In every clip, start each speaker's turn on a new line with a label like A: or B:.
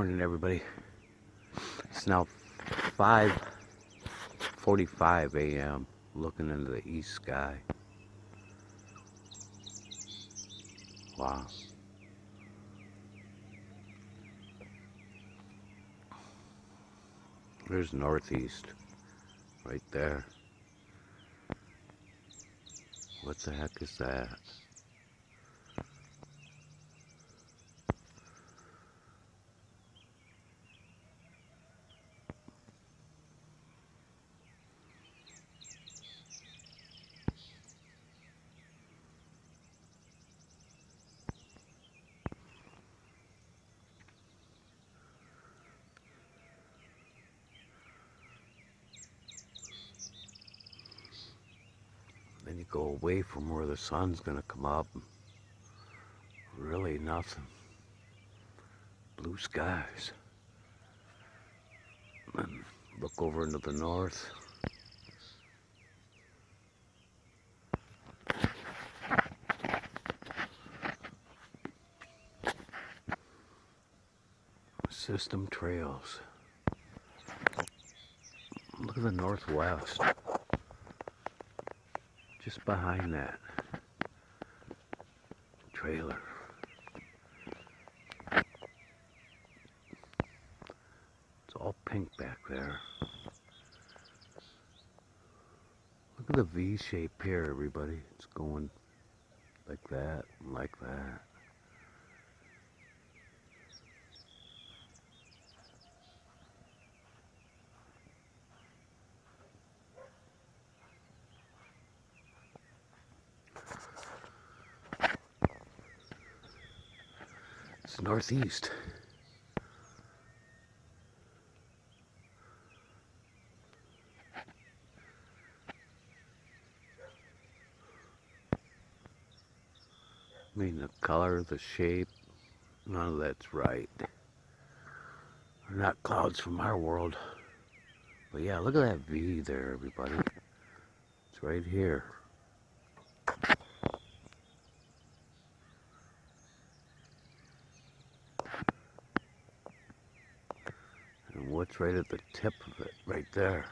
A: morning, everybody. It's now 5:45 a.m. looking into the east sky. Wow. There's northeast right there. What the heck is that? Then you go away from where the sun's gonna come up. Really nothing. Blue skies. And look over into the north. System trails. Look at the northwest. Just behind that trailer. It's all pink back there. Look at the V shape here, everybody. It's going like that and like that. It's northeast. I mean, the color, the shape, none of that's right. They're not clouds from our world. But yeah, look at that V there, everybody. It's right here. And what's right at the tip of it, right there?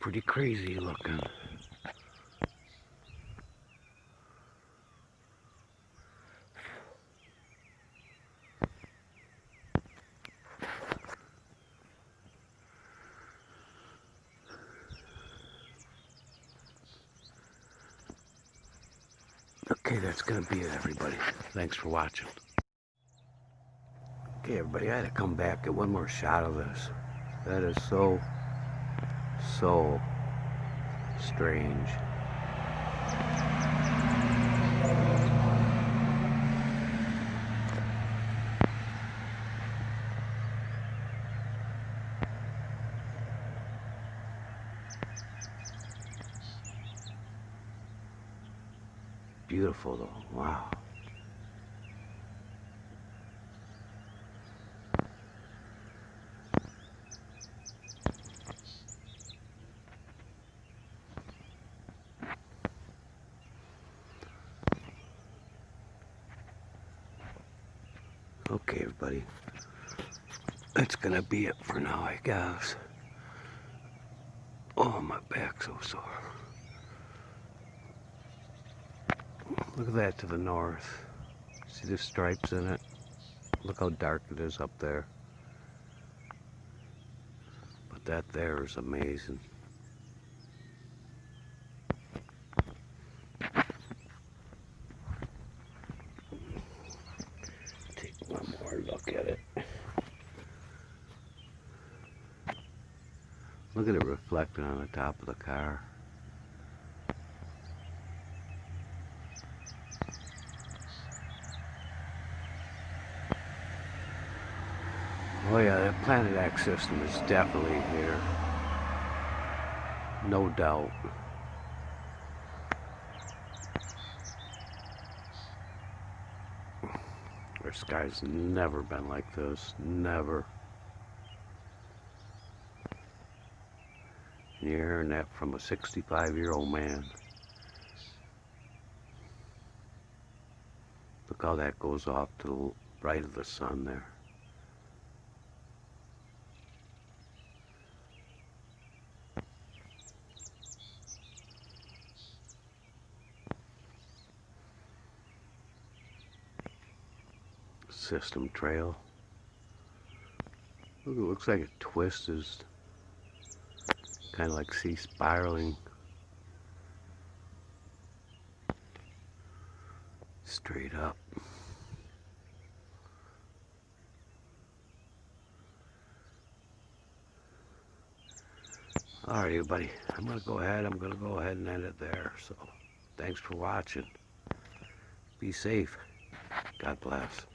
A: Pretty crazy looking. Okay, that's gonna be it, everybody. Thanks for watching. Okay, everybody, I had to come back, get one more shot of this. That is so strange. Beautiful though, wow. Okay, everybody, that's gonna be it for now, I guess. Oh, my back's so sore. Look at that to the north. See the stripes in it? Look how dark it is up there. But that there is amazing. Take one more look at it. Look at it reflecting on the top of the car. Oh yeah, that PlanetX system is definitely here. No doubt. Our sky's never been like this. Never. And you're hearing that from a 65-year-old man. Look how that goes off to the right of the sun there. System trail. Look, it looks like it twists, kind of like sea spiraling straight up. Alright, everybody, I'm going to go ahead and end it there. So, thanks for watching. Be safe. God bless.